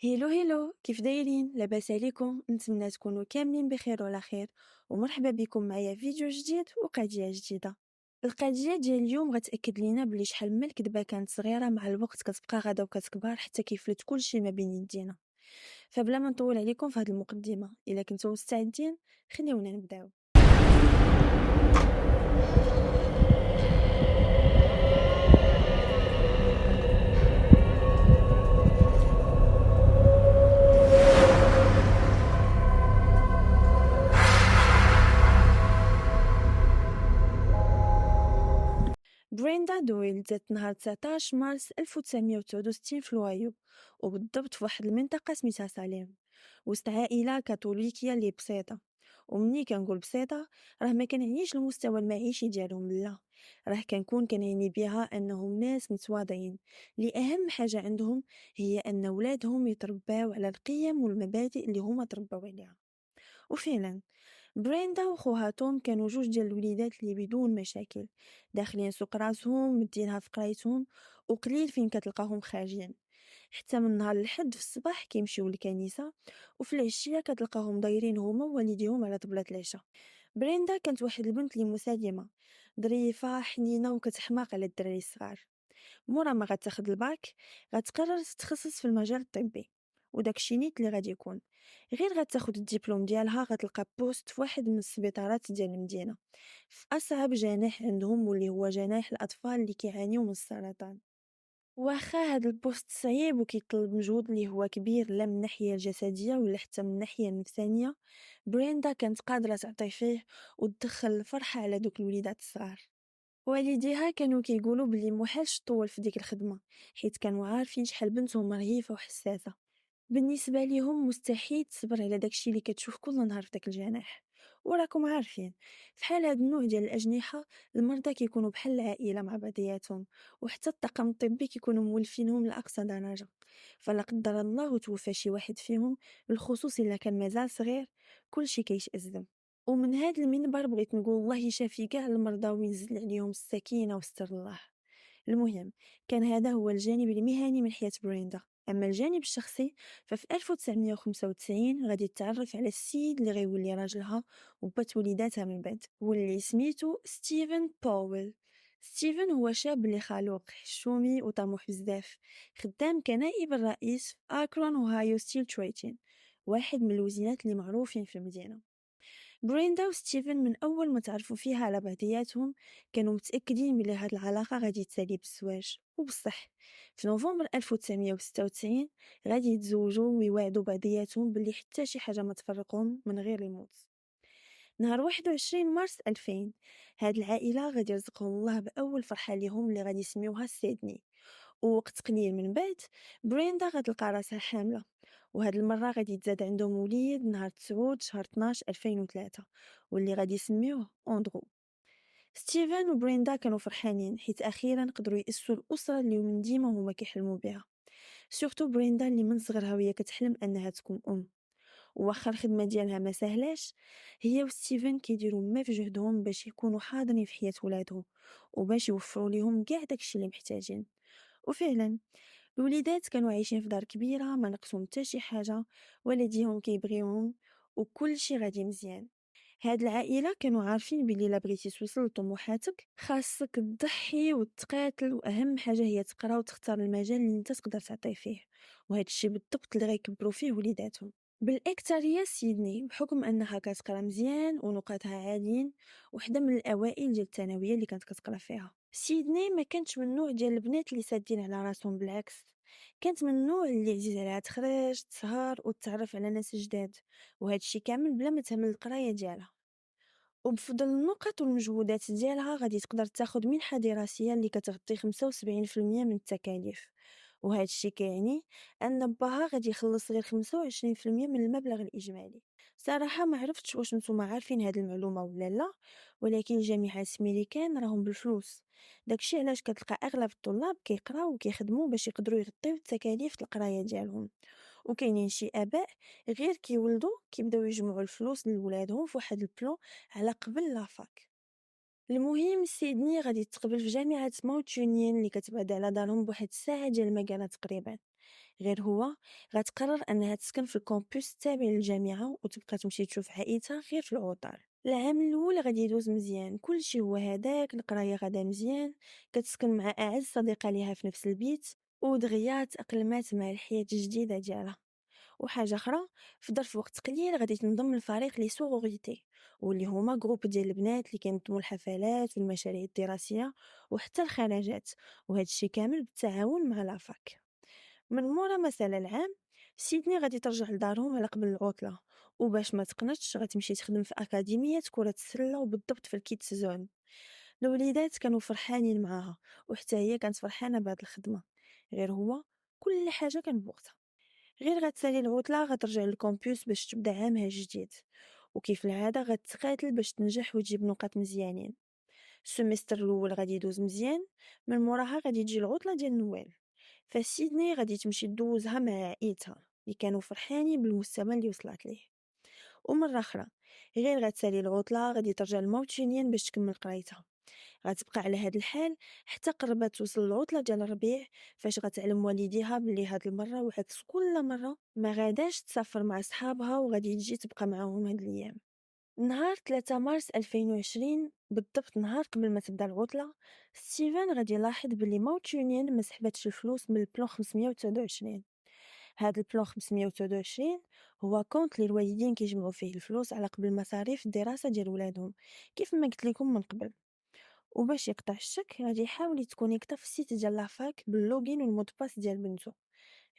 هيلو كيف دايرين؟ لاباس عليكم؟ نتمنى تكونوا كاملين بخير وعلى خير، ومرحبا بكم معايا في فيديو جديد وقضيه جديده. القضيه ديال اليوم غتاكد لينا بلي شحال من الكذبه كانت صغيره مع الوقت كتبقى غادا وكتكبر حتى كيفلت كلشي ما بين يدينا. فبلا ما نطول عليكم في هذه المقدمه، الا كنتو مستعدين خليونا نبداو. بريندا دويل جات نهار 19 مارس 1969 في لوايو، وبالضبط في واحد المنطقة سميتها ساليم، وسط عائلة كاثوليكية اللي بسيطة. ومني كنقول بسيطة، راه ما كنعنيش المستوى المعيشي ديالهم، لا، راه كنعني بها انهم ناس متواضعين، اللي اهم حاجة عندهم هي ان ولادهم يترباو على القيم والمبادئ اللي هما ترباو عليها. وفعلا بريندا وخوها توم كانوا جوج ديال الوليدات اللي بدون مشاكل، داخلين سوق راسهم مدينها في قرايتهم، وقليل فين كتلقاهم خارجين. حتى من نهار الحد في الصباح كيمشيو للكنيسة، وفي العشية كتلقاهم دايرين هما ووالديهم على طبلة العشاء. بريندا كانت واحد البنت اللي مسالمة، ظريفة حنينة وكتحماق على الدراري الصغار. مورا ما غتاخد الباك غتقرر تتخصص في المجال الطبي، وداكشي نيت اللي غادي يكون. غير غتاخد الدبلوم ديالها غتلقى بوست في واحد من السبيطارات ديال المدينه، في اصعب جناح عندهم واللي هو جناح الاطفال اللي كيعانيو من السرطان. واخا هاد البوست صعيب وكيطلب مجهود اللي هو كبير، لا من الناحيه الجسديه ولا حتى من الناحيه النفسانيه، بريندا كانت قادره تعطي فيه وتدخل الفرحه على دوك الوليدات الصغار. والديها كانوا كيقولوا بلي محالش طول في ديك الخدمة، حيت كانوا عارفين شحال بنتهم رهيفة وحساسة. بالنسبة ليهم مستحيل تصبر على داكشي اللي كتشوف كل نهار في داك الجناح. وراكم عارفين، فحال هاد النوع ديال الأجنحة المرضى كيكونوا بحال العائلة مع بعضياتهم، وحتى الطاقم الطبي كيكونوا مولفينهم لأقصى درجة. فلا قدر الله وتوفى شي واحد فيهم، بالخصوص إلا كان مازال صغير، كلشي كيتأزم. ومن هاد المنبر بغيت نقول الله يشافي كاع المرضى وينزل عليهم السكينة وستر الله. المهم، كان هذا هو الجانب المهني من حياة بريندا. أما الجانب الشخصي، ففي 1995 غادي تتعرف على السيد اللي غيولي راجلها وبات وليداتها من بعد، واللي سميتو ستيفن باويل. ستيفن هو شاب اللي خلوق حشومي وطموح بزاف، خدام كنائب الرئيس في أكرون وهايو ستيل تريتين، واحد من الوزنات اللي معروفين في المدينة. بريندا وستيفن من أول ما تعرفوا فيها على بعضياتهم كانوا متأكدين بلي هاد العلاقة غادي تسالي بالزواج. وبصح في نوفمبر 1996 غادي يتزوجوا ويوعدوا بعضياتهم بلي حتى شي حاجة ما تفرقهم من غير الموت. نهار 21 مارس 2000 هاد العائلة غادي يرزقهم الله بأول فرحة ليهم اللي غادي يسميوها سيدني. ووقت قليل من بعد بريندا غتلقى راسها حاملة، وهاد المرة غادي يتزاد عندهم وليد نهار 9 شهر 12 2003، واللي غادي يسميوه أندرو. ستيفن وبريندا كانوا فرحانين حيت أخيرا قدروا يأسسوا الأسرة اللي من ديما هما كيحلموا بها، سورتو بريندا اللي من صغرها وهي كتحلم أنها تكون أم. وواخا الخدمة ديالها ما سهلاش، هي وستيفن كيديروا ما في جهدهم باش يكونوا حاضرين في حياة ولادهم، وباش يوفروا ليهم كاع داكشي اللي محتاجين. وفعلا الوليدات كانوا عايشين في دار كبيرة ما نقصهم حتى شي حاجة، والديهم كيبغيوهم وكل شي غادي مزيان. هاد العائلة كانوا عارفين بلي لا بغيتي توصل لطموحاتك خاصك تضحي وتقاتل، واهم حاجة هي تقرا وتختار المجال اللي انت تقدر تعطي فيه، وهذا الشيء بالضبط اللي غيكبروا فيه وليداتهم. بالاكثريه سيدني بحكم انها كتقرا مزيان ونقاطها عاليين، وحده من الاوائل ديال الثانويه اللي كانت كتقرا فيها. سيدني ما كانتش من النوع ديال البنات اللي سادين على راسهم، بالعكس، كانت من النوع اللي عزيز عليها تخرج تسهر وتتعرف على ناس جداد، وهذا الشيء كامل بلا ما تهمل القرايه ديالها. وبفضل النقط والمجهودات ديالها غادي تقدر تاخد منحة دراسية اللي كتغطي 75% من التكاليف، وهذا الشيء كيعني ان باها غادي يخلص غير 25% من المبلغ الاجمالي. صراحة ما عرفتش واش نتوما عارفين هاد المعلومة ولا لا، ولكن الجامعات الميريكان راهم بالفلوس. داكشي علاش كتلقى اغلب الطلاب كيقراو وكيخدموا باش يقدروا يغطيو التكاليف القرايه ديالهم. وكاينين شي اباء غير كيولدوا كيبداو يجمعوا الفلوس لولادهم في واحد البلان على قبل لافاك. المهم سيدني غادي تقبل في جامعة ماوت يونيون اللي كتبعد على دارهم بواحد الساعة ديال المكانة تقريبا. غير هو غتقرر أنها تسكن في الكامبوس التابع للجامعة وتبقى تمشي تشوف عائلتها غير في العطل. العام الأول غادي يدوز مزيان، كلشي هو هداك، القراية غادا مزيان، كتسكن مع أعز صديقة ليها في نفس البيت، ودغيا تأقلمات مع الحياة الجديدة ديالها. وحاجة أخرى، في ظرف وقت قليل غادي تنضم لفريق لي سوغوريتي، واللي هما جروب ديال البنات اللي كينظموا الحفلات والمشاريع الدراسية وحتى الخرجات، وهذا الشيء كامل بالتعاون مع لافاك. من مورا مثلا العام، سيدني غادي ترجع لدارهم على قبل العطلة، وباش ما تقنطش غتمشي تخدم في أكاديمية كرة السلة وبالضبط في الكيدز زون. الوليدات كانوا فرحانين معاها، وحتى هي كانت فرحانة بهاد الخدمة. غير هو كل حاجة كان بوقتها. غير غتسالي العطلة غترجع للكامبيوس باش تبدا عامها الجديد، وكيف العادة غتقاتل باش تنجح وتجيب نقاط مزيانين. السمستر الاول غادي يدوز مزيان، من موراها غادي تجي العطلة ديال نويل، فسيدني غادي تمشي دوزها مع عائلتها اللي كانوا فرحانين بالمستوى اللي وصلت ليه. ومرة أخرى، غير غتسالي العطلة غادي ترجع لماوتشينيان باش تكمل قرايتها. غتبقى على هاد الحال حتى قربت توصل العطلة ديال الربيع، فاش غتعلم والديها بلي هاد المرة وعكس كل مرة ما غاداش تسافر مع صحابها وغادي تجي تبقى معاهم هاد الايام. نهار 3 مارس 2020 بالضبط، نهار قبل ما تبدا العطلة، ستيفن غادي يلاحظ بلي ماوتشونيان ما سحبتش الفلوس من البلان 529. هاد البلان 529 هو كونت لي الوالدين كيجمعوا فيه الفلوس على قبل مصاريف الدراسة ديال ولادهم، كيف ما قلت لكم من قبل. وباش يقطع الشك غادي يحاول يتكونيكتا في السيت ديال لافاك باللوغين والمود باس ديال بنتو.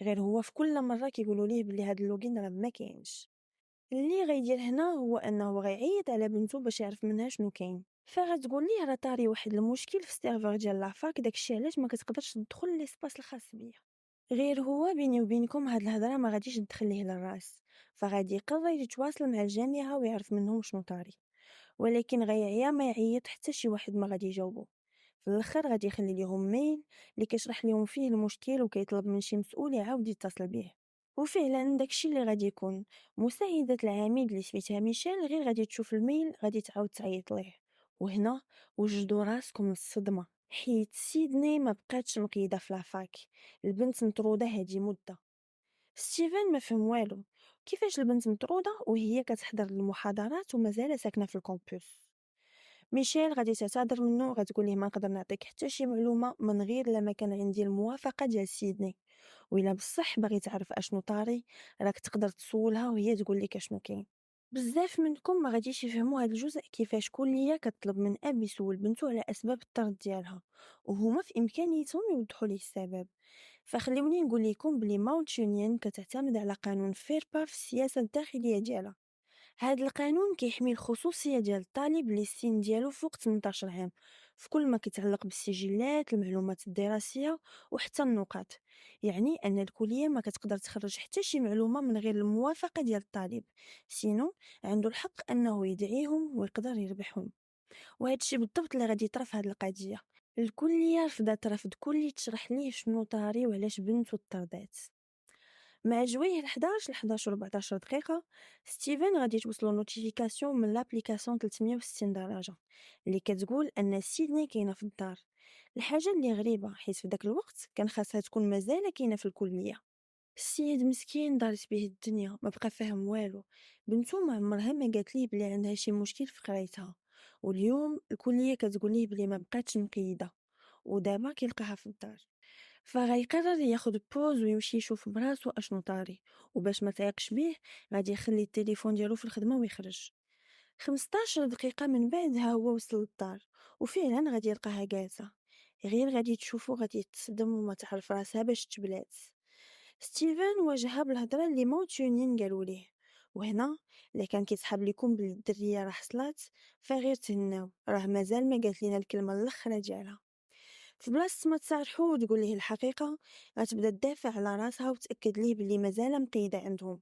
غير هو في كل مره كيقولوا ليه بلي هاد اللوغين راه ما كاينش. اللي غيدير هنا هو انه غيعيط على بنتو باش يعرف منها شنو كاين، فغتقول ليه راه طاري واحد المشكل في السيرفر ديال لافاك، داكشي علاش ما كتقدرش تدخل ليسباس الخاص بيا. غير هو بيني وبينكم هاد الهضره ما غاديش تدخل ليه للراس، فغادي يقرر يتواصل مع الجامعه ويعرف منهم شنو طاري. ولكن غيعيا ما يعيط حتى شي واحد ما غادي يجاوبو. في الاخر غادي يخلي ليهم ميل اللي كيشرح ليهم فيه المشكل وكيطلب من شي مسؤول يعاود يتصل به. وفعلا داكشي اللي غادي يكون. مساعدة العميد اللي سميتها ميشيل غير غادي تشوف الميل غادي تعاود تعيط ليه. وهنا وجدوا راسكم الصدمة، حيت سيدني ما بقاتش مقيدة في لافاك، البنت مطرودة هادي مدة. ستيفن ما فهم والو، كيفاش البنت مطرودة وهي كتحضر المحاضرات ومازال ساكنة في الكامبوس. ميشيل غادي تعتذر منه، غتقول ليه ما نقدر نعطيك حتى شي معلومه من غير لما كان عندي الموافقه ديال سيدني، وإلا بصح باغي تعرف اشنو طاري راك تقدر تسولها وهي تقول لك اشنو كاين. بزاف منكم ما غاديش يفهموا هذا الجزء، كيفاش كليه كطلب من اب يسول بنته على اسباب الطرد ديالها وهما في امكانيتهم يوضحوا ليه السبب. فخلوني نقول لكم بلي ماونت يونيون كتعتمد على قانون فيربا في السياسه الداخليه ديالها. هاد القانون كيحمي الخصوصية ديال الطالب اللي السن ديالو فوق 18 عام في كل ما كيتعلق بالسجلات، المعلومات الدراسية وحتى النقاط. يعني أن الكلية ما كتقدر تخرج حتى شي معلومة من غير الموافقة ديال الطالب، سينو عنده الحق أنه يدعيهم ويقدر يربحهم. وهذا الشيء بالضبط اللي غادي يطرا في هاد القضية. الكلية رفضت رفض كلي تشرح ليه شنو طاري وعلاش بنته طردات. مع جويه 11 ل 11 و 14 دقيقة، ستيفن غادي توصلو نوتيفيكاسيون من لابليكاسيون 360 درجة اللي كتقول ان سيدني كاينه في الدار. الحاجة اللي غريبة حيت في داك الوقت كان خاصها تكون مازال كاينه في الكلية. السيد مسكين دارت به الدنيا، ما بقى فاهم والو. بنتو ما عمرها ما قالت ليه بلي عندها شي مشكل في قرايتها، واليوم الكلية كتقول ليه بلي ما بقاتش مقيدة ودابا كيلقاها في الدار. فغيقرر ياخد بوز ويمشي يشوف براسو اشنو طاري، وباش ما تعيقش بيه غادي يخلي التليفون ديالو في الخدمه ويخرج. 15 دقيقه من بعد ها هو وصل للدار، وفعلا غادي يلقاها جالسه. غير غادي تشوفو غادي تصدم وما تعرف راسها باش تبلات. ستيفن واجهها بالهضره اللي موتونين قالوا ليه. وهنا اللي كان كيسحب لكم بلي الدريه راه حصلات، فغير تهناو راه مازال ما قالت لينا الكلمه الاخرى ديالها. في بلاصة ما تصارحو وتقول ليه الحقيقة، غتبدا تدافع على راسها وتأكد ليه بلي مازال مقيدة عندهم.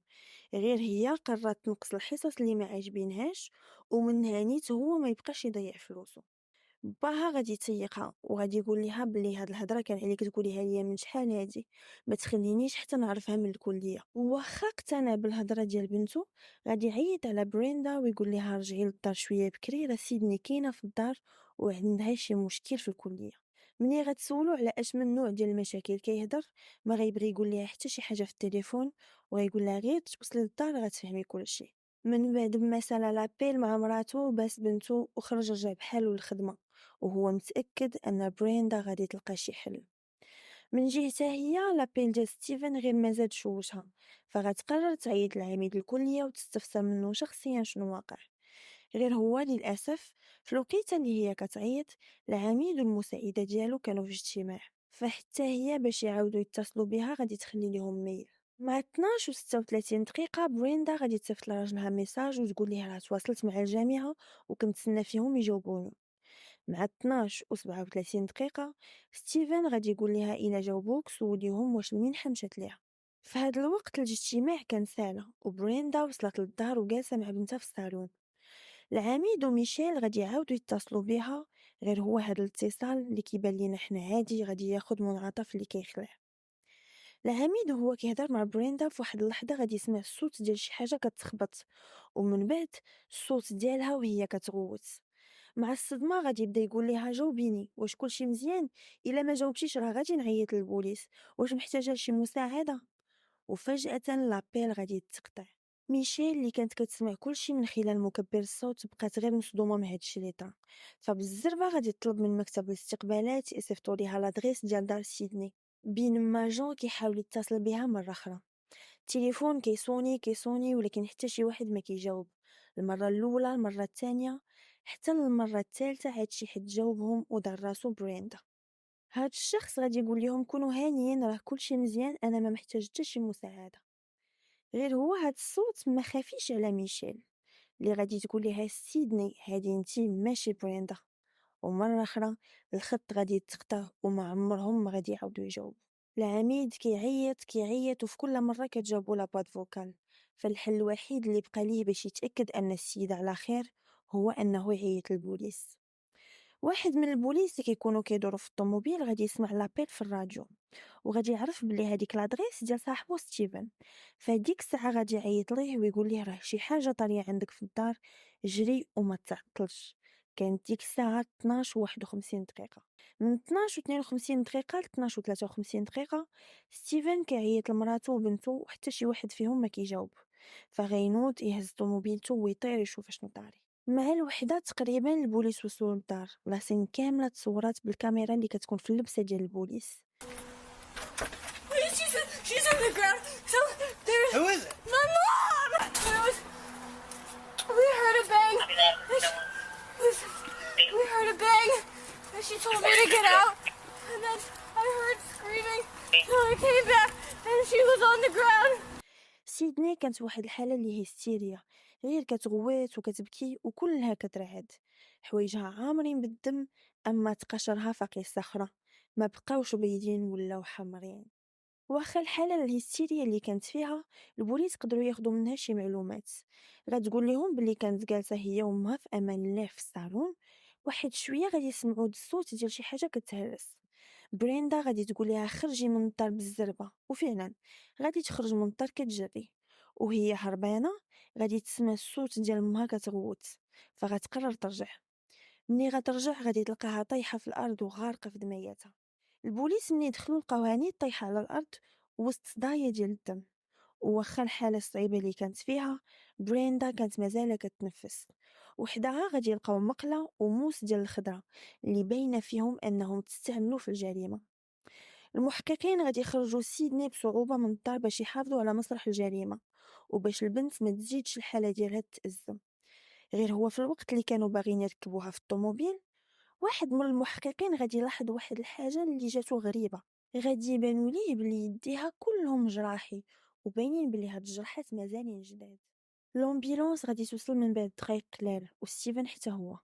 غير هي قررت تنقص الحصص اللي ما عاجبينهاش، ومن هانيت هو ما يبقاش يضيع فلوسه. باها غادي يتيقها وغادي يقول لها بلي هاد الهضره كان عليك تقوليها ليا من شحال هادي، ما تخلينيش حتى نعرفها من الكليه. واخا اقتنع بالهضره ديال بنته، غادي يعيط على بريندا ويقول لها رجعي للدار شويه بكري، راه سيدني كاينه في الدار وعندها شي مشكل في الكليه. ملي غتسولو على اش من نوع ديال المشاكل كيهضر، ما غيبغي يقول ليها حتى شي حاجه في التليفون، وغيقول لها غير توصلي للدار غتفهمي كلشي. من بعد ما سالا لابيل مع مراتو باس بنتو وخرج رجع بحالو للخدمه، وهو متاكد ان بريندا غادي تلقى شي حل. من جهتها هي لابيل ديال ستيفن غير مازال تشوشها، فغتقرر تعيط للعميد الكليه وتستفسر منه شخصيا شنو واقع. غير هو للاسف في الوقيته اللي هي كتعيط، العميد والمساعده ديالو كانوا في اجتماع، فحتى هي باش يعاودوا يتصلوا بها غادي تخلي ليهم ميل. مع 12 و 36 دقيقة بريندا غادي تصيفط لراجلها ميساج وتقول ليه راه تواصلت مع الجامعة وكنتسنى فيهم يجاوبوني. مع 12 و 37 دقيقة ستيفن غادي يقول لها إلا جاوبوك سوليهم واش المنحة مشات ليها. في هذا الوقت الاجتماع كان سالة وبريندا وصلت للدار وجالسة مع بنتها في الصالون. العميد وميشيل غادي يعاودوا يتصلوا بها، غير هو هذا الاتصال اللي كيبان لينا حنا عادي غادي ياخد منعطف اللي كيخلع. العميد وهو كيهضر مع بريندا في واحد اللحظة غادي يسمع الصوت ديال شي حاجة كتخبط، ومن بعد الصوت ديالها وهي كتغوت. مع الصدمة غادي يبدا يقول ليها جاوبيني واش كلشي مزيان، الا ما جاوبتيش راه غادي نعيط للبوليس، واش محتاجة لشي مساعدة. وفجأة لابيل غادي يتقطع. ميشيل اللي كانت كتسمع كلشي من خلال مكبر الصوت بقات غير مصدومه من هادشي اللي طرا، فبالزربه غادي تطلب من مكتب الاستقبالات يصيفطوا ليها لادريس ديال دار سيدني. بينما جون كيحاول يتصل بها مره اخرى، التليفون كيصوني ولكن حتى شي واحد ما كيجاوب. المره الاولى، المره الثانيه، حتى المره الثالثه عاد شي حد جاوبهم ودار راسو بريندا. هاد الشخص غادي يقول لهم كونوا هانيين راه كلشي مزيان، انا ما محتاج حتى شي مساعده. غير هو هاد الصوت ما خافيش على ميشيل اللي غادي تقول ليها سيدني هادي انتي ماشي بريندا. ومره اخرى الخط غادي يتقطع وما عمرهم ما غادي يعاودوا يجاوبوا. العميد كيعيط وفي كل مره كتجاوبوا لاباد فوكال، فالحل الوحيد اللي بقى ليه باش يتاكد ان السيده على خير هو انه يعيط للبوليس. واحد من البوليس اللي كيكونوا كيدوروا في الطوموبيل غادي يسمع لابيل في الراديو، وغادي يعرف بلي هذيك لادريس ديال صاحبو ستيفن. فديك الساعه غادي يعيط ليه ويقول ليه راه شي حاجه طاريه عندك في الدار، جري وما تعطلش. كانت ديك الساعه 12 و 51 دقيقه. من 12 و 52 دقيقه ل 12 و 53 دقيقه ستيفن كيعيط لمراته وبنته وحتى شي واحد فيهم ما كيجاوب، فغينوض يهز طوموبيلته ويطير يشوف شنو طاري. مع الوحدة تقريبا البوليس وصلوا للدار، لاسين كاملة تصورات بالكاميرا اللي كتكون في اللبسة ديال البوليس. She's on the ground. So there's Who is it? my mom. There was, we heard a bang. We heard a bang, and she told me to get out. And then I heard screaming. So I came back, and she was on the ground. سيدني كانت واحد الحالة اللي هي هستيريا، غير كتغوت وكتبكي وكلها كترعد، حوايجها عامرين بالدم، اما تقشرها فاقي الصخرة ما بقاوش بيضين ولاو حمرين. واخا الحالة الهستيرية اللي كانت فيها، البوليس قدروا ياخدوا منها شي معلومات. غتقول لهم بلي كانت جالسة هي وامها في امان الله في الصالون، واحد شوية غادي يسمعوا الصوت ديال شي حاجة كتهرس. بريندا غادي تقول لها خرجي من الدار بالزربة، وفعلا غادي تخرج من الدار كتجري، وهي هربانة غادي تسمع الصوت ديال امها كتغوت، فغتقرر ترجع. ملي غترجع غادي تلقاها طايحة في الارض وغارقة في دمياتها. البوليس ملي دخلوا لقاوها نيت طايحة على الارض وسط صدايا ديال الدم. وواخا الحالة الصعيبة اللي كانت فيها، بريندا كانت مازال كتنفس، وحداها غادي يلقاو مقلة وموس ديال الخضرة اللي باينة فيهم انهم تستعملوا في الجريمة. المحققين غادي يخرجوا سيدني بصعوبة من الدار باش يحافظوا على مسرح الجريمة وباش البنت ما تزيدش الحالة ديالها تتأزم. غير هو في الوقت اللي كانوا باغيين يركبوها في الطوموبيل، واحد من المحققين غادي يلاحظ واحد الحاجة اللي جاتو غريبة. غادي يبانوا ليه بلي يديها كلهم جراحي وباينين بلي هاد الجرحات مازالين جداد. لومبيلونس غادي توصل من بعد دقايق قلال وستيفن حتى هو.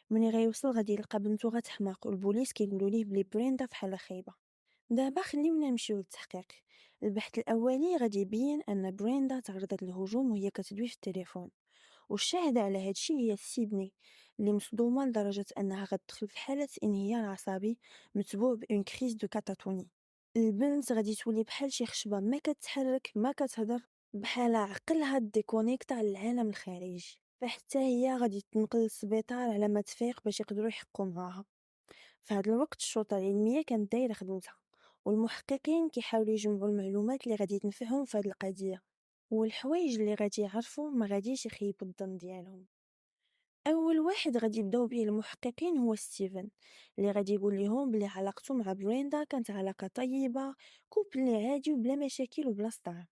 ملي غيوصل غادي يلقى بنتو غتحماق والبوليس كيقولوا ليه بلي بريندا في حالة خايبة. دابا خليونا نمشيو للتحقيق. البحث الاولي غادي يبين ان بريندا تعرضت للهجوم وهي كتدوي في التليفون، والشاهدة على هادشي هي سيدني اللي مصدومة لدرجة أنها غتدخل في حالة انهيار عصبي متبوع بأون كريز دو كاتاتوني. البنت غادي تولي بحال شي خشبة ما كتحرك ما كتهضر، بحال عقلها ديكونيكتا على العالم الخارجي، فحتى هي غادي تنقل للسبيطار على ما تفيق باش يقدروا يحقوا معاها. في هذا الوقت الشرطة العلمية كانت دايرة خدمتها، والمحققين كيحاولوا يجمعوا المعلومات اللي غادي تنفعهم في هذه القضية، والحوايج اللي غادي يعرفوا ما غاديش يخيبوا الظن ديالهم. اول واحد غادي يبداو بيه المحققين هو ستيفن، اللي غادي يقول لهم بلي علاقته مع بريندا كانت علاقه طيبه، كوبل عادي وبلا مشاكل وبلا صداع.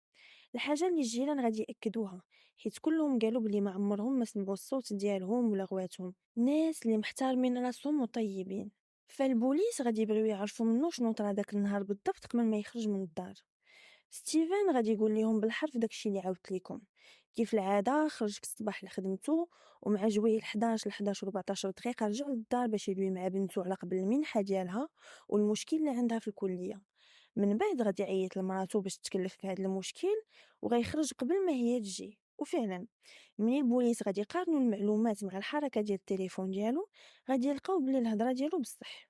الحاجه اللي الجيران غادي ياكدوها، حيت كلهم قالوا بلي ما عمرهم ما سمعوا الصوت ديالهم ولا غواتهم، ناس اللي محترمين راسهم وطيبين. فالبوليس غادي يبغيو يعرفوا منو شنو طرا داك النهار بالضبط قبل ما يخرج من الدار. ستيفن غادي يقول لهم بالحرف داكشي اللي عاودت لكم. كيف العاده خرج في الصباح لخدمته، ومع جويه 11 ل 11 و 14 دقيقه رجع للدار باش يدوي مع بنته على قبل المنحه ديالها والمشكل اللي عندها في الكليه. من بعد غادي يعيط لمراتو باش تكلف في هذا المشكل، وغيخرج قبل ما هي تجي. وفعلا من البوليس غادي يقارنوا المعلومات مع الحركه ديال التليفون ديالو، غادي يلقاو بلي الهضره ديالو بصح.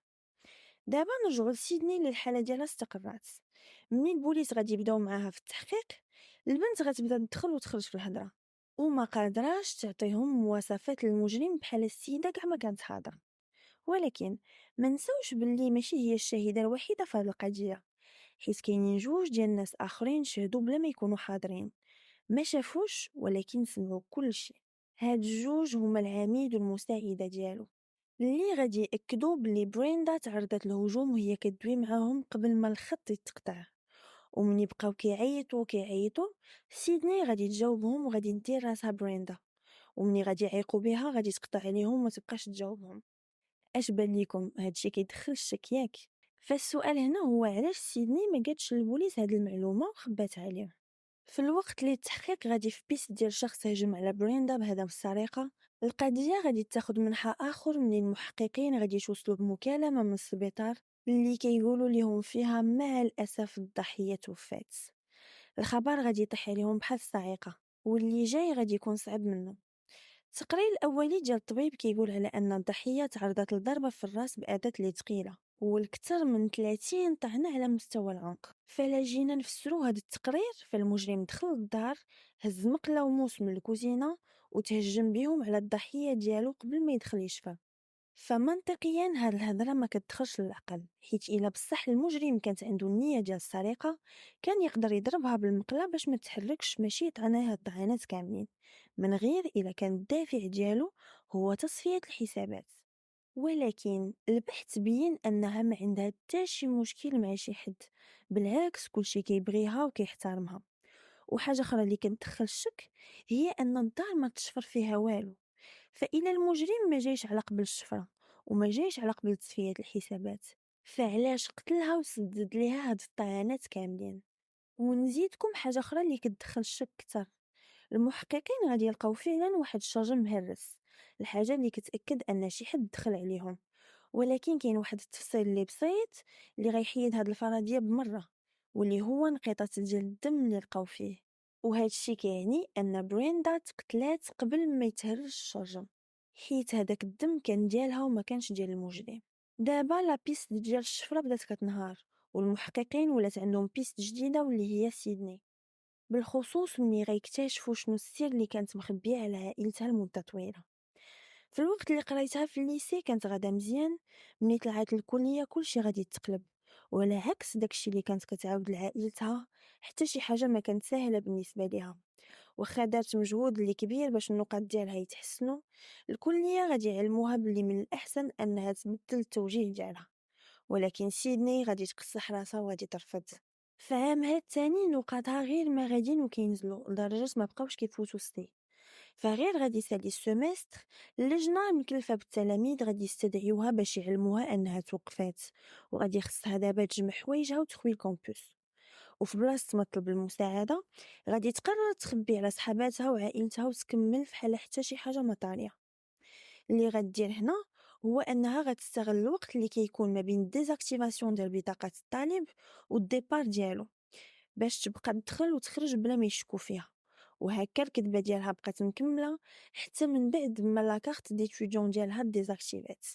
دابا نرجعو لسيدني اللي الحالة ديالها استقرات. منين البوليس غادي يبداو معاها في التحقيق، البنت غتبدا تدخل وتخرج في الهضره، وما قادراش تعطيهم مواصفات المجرم بحال السيده كاع ما كانت حاضره. ولكن ما نساوش باللي ماشي هي الشاهده الوحيده في هذه القضيه، حيت كاينين جوج ديال الناس اخرين شهدوا بلا ما يكونوا حاضرين، ما شافوش ولكن سمعوا كل شيء. هاد الجوج هما العميد والمساعده ديالو، اللي غادي يأكدوا بلي بريندا تعرضت للهجوم وهي كدوي معاهم قبل ما الخط يتقطع. ومن يبقاو كيعيطوا سيدني غادي تجاوبهم وغادي دير راسها بريندا، ومني غادي يعيقوا بها غادي تقطع عليهم وما تبقاش تجاوبهم. اش بان ليكم هادشي كيدخل الشك ياك؟ فالسؤال هنا هو علاش سيدني ما قالتش للبوليس هاد المعلومه وخبات عليه؟ في الوقت اللي التحقيق غادي في بيس ديال شخص هجم على بريندا بهدف السرقة، القضية غادي تاخد منحى آخر من المحققين غادي يتوصلوا بمكالمة من السبيطار اللي كيقولوا لهم فيها مع الأسف الضحية توفات. الخبر غادي يطيح عليهم بحال الصاعقة، واللي جاي غادي يكون صعب منه. التقرير الأولي ديال الطبيب كيقول على أن الضحية تعرضت لضربة في الراس بأداة اللي ثقيلة والكثر من 30 طعنة على مستوى العنق. فلا جينا نفسرو هاد التقرير، فالمجرم دخل للدار، هز مقلة وموس من الكوزينة وتهجم بهم على الضحية ديالو قبل ما يدخل يشفى. فمنطقيا هاد الهضره ما كتدخلش للعقل، حيت الا بصح المجرم كانت عنده النيه ديال السرقه كان يقدر يضربها بالمقله باش ما تحركش، ماشي يطعنيها الطعنات كاملين، من غير الا كان الدافع ديالو هو تصفيه الحسابات. ولكن البحث بين انها ما عندها حتى شي مشكل مع شي حد، بالعكس كلشي كيبغيها وكيحترمها. وحاجه اخرى اللي كتدخل الشك هي ان الدار ما تشفر فيها والو، فإلا المجرم ما جايش على قبل الشفرة وما جايش على قبل تصفية الحسابات، فعلاش قتلها وسدد ليها هاد الطعنات كاملين؟ ونزيدكم حاجة أخرى اللي كتدخل الشك كتر. المحققين غادي يلقاو فعلا واحد الشجر مهرس، الحاجة اللي كتأكد أن شي حد دخل عليهم. ولكن كاين واحد التفصيل اللي بسيط اللي غيحيد هاد الفرضية بمرة، واللي هو انقطاع ديال الدم اللي لقاو فيه. وهذا الشيء كيعني ان بريندا تقتلات قبل ما يتهرش الشجر، حيت هذاك الدم كان ديالها وما كانش ديال المجرم. دابا لا بيست ديال الشفره بدات كتنهار، والمحققين ولات عندهم بيست جديده واللي هي سيدني، بالخصوص ملي غيكتشفوا شنو السر اللي كانت مخبيه على عائلتها لمده طويله. في الوقت اللي قريتها في الليسي كانت غادا مزيان، ملي طلعت الكليه كلشي غادي يتقلب، وعلى عكس داكشي اللي كانت كتعاود لعائلتها حتى شي حاجه ما كانت سهله بالنسبه ليها. واخا دارت مجهود اللي كبير باش النقاط ديالها يتحسنوا، الكليه غادي يعلموها بلي من الاحسن انها تبدل التوجيه ديالها. ولكن سيدني غادي تقصح راسها وغادي ترفض. في عامها الثاني نقاطها غير ما غاديين وكينزلوا لدرجه ما بقاوش كيفوتوا سنين. فغير غادي يسالي السمستر، اللجنه مكلفه بالتلاميذ غادي يستدعيوها باش يعلموها انها توقفات، وغادي خصها دابا تجمع حوايجها وتخوي الكامبوس. وفي بلاصه ما تطلب المساعده غادي تقرر تخبي على صحاباتها وعائلتها وتكمل فحال حتى شي حاجه ما طاريه. اللي غدير هنا هو انها غتستغل الوقت اللي كيكون ما بين ديزاكتيفاسيون ديال بطاقه الطالب والديبار ديالو باش تبقى تدخل وتخرج بلا ما يشكو فيها. وهكا الكذبه ديالها بقات مكمله حتى من بعد ما لاكارت ديتوديون ديالها ديزاكتيفات.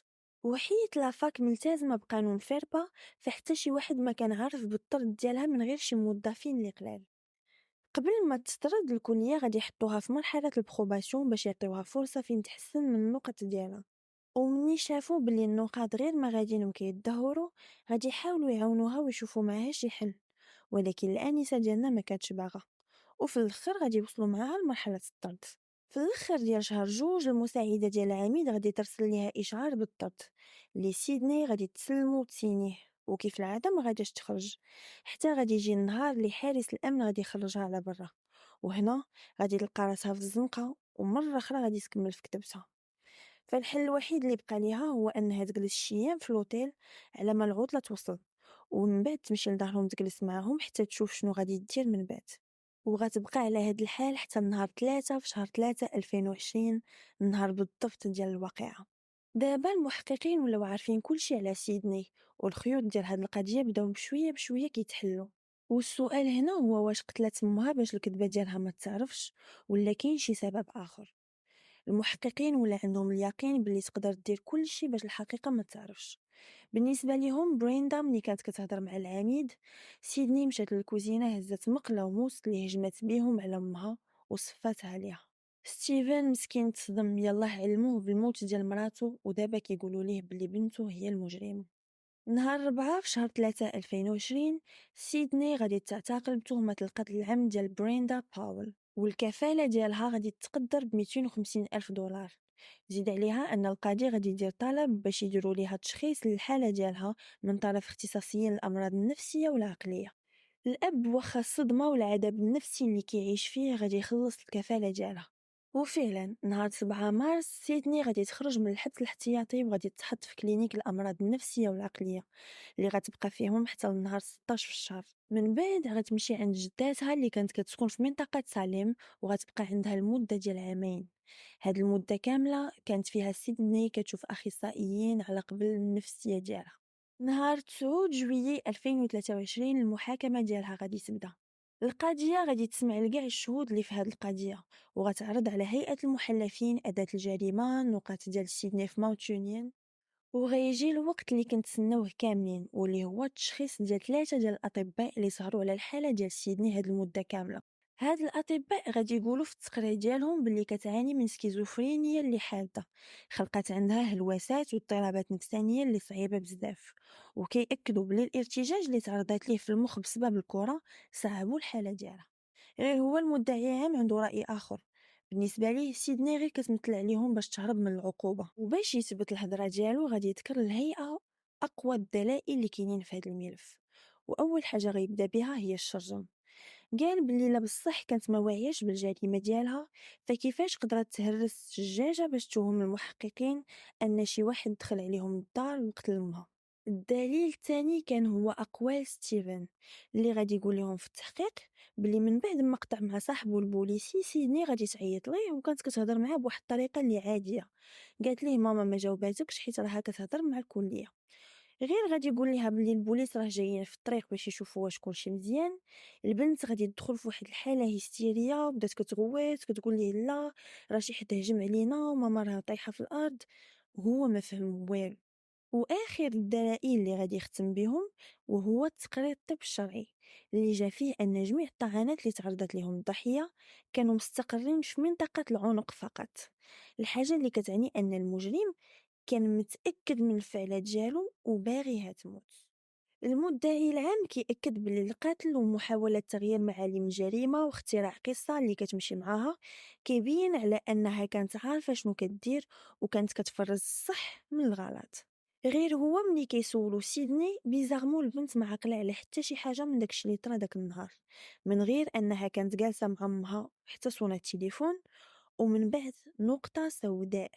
وحيت لافاك ملتزمه بقانون فيربا، فحتى شي واحد ما كان عارف بالطرد ديالها من غير شي موظفين اللي قلال. قبل ما تسترد الكليه غادي يحطوها في مرحله البروباسيون باش يعطيوها فرصه فين تحسن من النقط ديالها. ومني شافوا بلي النقاد غير ما غاديين وكيتدهوروا، غادي يحاولوا يعاونوها ويشوفوا معاها شي حل، ولكن الانسه ديالنا ما كانتش باغا، وفي الاخر غادي يوصلوا معاها لمرحله الطرد. في الاخر ديال شهر جوج المساعده ديال العميد غادي ترسل ليها اشعار بالطرد اللي سيدني غادي تسلمو وتسينيه، وكيف العاده ما غاديش تخرج حتى غادي يجي النهار اللي حارس الامن غادي يخرجها على برا، وهنا غادي تلقى راسها في الزنقه ومره اخرى غادي تكمل في كتبتها. فالحل الوحيد اللي بقى ليها هو انها تجلس شي ايام في لوطيل على ما العطله توصل، ومن بعد تمشي لدارهم تجلس معاهم حتى تشوف شنو غادي دير من بعد. وغتبقى على هاد الحال حتى نهار 3 في شهر 3 2020، النهار بالضبط ديال الواقعة. دابا المحققين ولاو عارفين كلشي على سيدني، والخيوط ديال هاد القضية بداو بشوية بشوية كيتحلوا. والسؤال هنا هو واش قتلت امها باش الكذبة ديالها ما تعرفش، ولا كاين شي سبب آخر؟ المحققين ولا عندهم اليقين باللي تقدر دير كل شيء باش الحقيقة ما تعرفش. بالنسبة ليهم بريندا ملي كانت كتهضر مع العميد، سيدني مشات للكوزينة هزت مقلة وموس اللي هجمت بيهم على امها وصفاتها ليها. ستيفن مسكين تصدم، يلاه علموه بالموت ديال مراتو ودابا كيقولوا ليه بلي بنته هي المجرم. نهار 4 في شهر 3 2020 سيدني غادي تعتقل بتهمة القتل العمد ديال بريندا باول، والكفالة ديالها غادي تقدر ب250,000 دولار. زيد عليها أن القاضي غادي يدير طلب باش يديروا ليها تشخيص للحالة ديالها من طرف اختصاصيين الأمراض النفسية والعقلية. الأب واخا الصدمة والعذاب النفسي اللي كيعيش فيه غادي يخلص الكفالة ديالها. وفعلا نهار 7 مارس سيدني غادي تخرج من الحبس الاحتياطي وغادي تحط في كلينيك الأمراض النفسية والعقلية اللي غتبقى فيهم حتى لنهار 16 في الشهر. من بعد غتمشي عند جداتها اللي كانت كتسكن في منطقة ساليم، وغتبقى عندها المدة ديال عامين. هاد المدة كاملة كانت فيها سيدني كتشوف أخصائيين على قبل النفسية ديالها. نهار 9 جويي 2023 المحاكمة ديالها غادي تبدا. القضية غادي تسمع لكاع الشهود اللي في هاد القضية، وغتعرض على هيئة المحلفين أداة الجريمة، النقاط ديال سيدني في ماونت يونيون. وغيجي الوقت اللي كنتسناوه كاملين، واللي هو التشخيص ديال 3 ديال الأطباء اللي سهروا على الحالة ديال سيدني هاد المدة كاملة. هاد الأطباء غادي يقولوا في التقرير ديالهم باللي كتعاني من سكيزوفرينيا اللي حادة، خلقات عندها هلوسات واضطرابات نفسانية اللي صعيبة بزاف، وكيأكدوا بلي الارتجاج اللي تعرضت ليه في المخ بسبب الكرة صعبوا الحالة ديالها. غير هو المدعي عام عنده رأي آخر. بالنسبة ليه سيدني غير كتمثل عليهم باش تهرب من العقوبة، وباش يثبت الهضرة ديالو غادي يذكر الهيئة أقوى الدلائل اللي كاينين في هذا الملف. وأول حاجة غيبدا بها هي الشرجم. قال بلي لا بصح كانت ما واعياش بالجريمة ديالها، فكيفاش قدرت تهرس شجاجة باش توهم المحققين أن شي واحد دخل عليهم الدار وقتل امها. الدليل الثاني كان هو أقوال ستيفن اللي غادي يقول لهم في التحقيق بلي من بعد ما قطع مع صاحبه البوليسي سيدني غادي تعيط ليه وكانت كتهضر معاه بواحد الطريقه اللي عاديه. قالت ليه ماما ما جاوباتكش حيت راها كتهضر مع الكليه. غير غادي يقول ليها بلي البوليس راه جايين في الطريق باش يشوفوا واش كلشي مزيان. البنت غادي تدخل في واحد الحاله هستيريه وبدات كتغوت كتقول ليه لا راه شي حد هجم علينا وماما راه طايحه في الارض، وهو ما فهم والو. واخر الدلائل اللي غادي يختم بهم وهو التقرير الطب الشرعي اللي جا فيه ان جميع الطعنات اللي تعرضت لهم الضحيه كانوا مستقرين في منطقه العنق فقط، الحاجه اللي كتعني ان المجرم كان متاكد من الفعل ديالو وباغيها تموت. المدعي العام كيأكد بلي القتل ومحاولة تغيير معالم الجريمة واختراع قصة اللي كتمشي معاها كيبين على أنها كانت عارفة شنو كدير وكانت كتفرز الصح من الغلط. غير هو ملي كيسولو سيدني بيزارمو البنت ما عقله على حتى شي حاجة من داكشي اللي طرا داك النهار، من غير أنها كانت جالسة مع امها حتى صونا التليفون. ومن بعد نقطة سوداء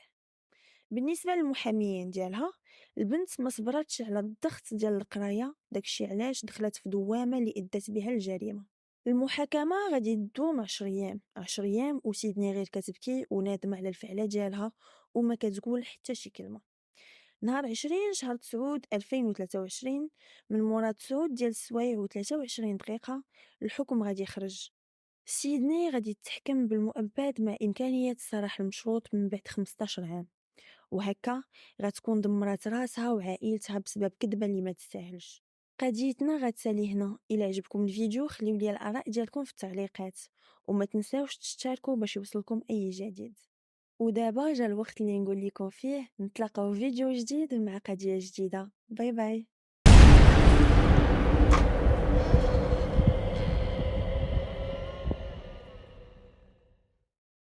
بالنسبة للمحاميين ديالها، البنت ما صبرتش على الضغط ديال القرايه، داكشي علاش دخلت في دوامه اللي ادت بها الجريمه. المحاكمه غادي تدوم 10 ايام 10 ايام وسيدني غير كتبكي ونادمه على الفعله ديالها وما كتقول حتى شي كلمه. نهار 20 شهر 9 2023 من مورا 9 ديال السوايع و23 دقيقه الحكم غادي يخرج. سيدني غادي تحكم بالمؤبد مع امكانيه السراح المشروط من بعد 15 عام، وهكا غتكون دمرات راسها وعائلتها بسبب كذبه اللي ما تستاهلش. قضيتنا غتسالي هنا. الى عجبكم الفيديو خليو لي الاراء ديالكم في التعليقات، وما تنساوش تشتركوا باش يوصلكم اي جديد. ودابا جا الوقت اللي نقول لكم فيه نتلاقاو في فيديو جديد مع قضية جديدة. باي باي.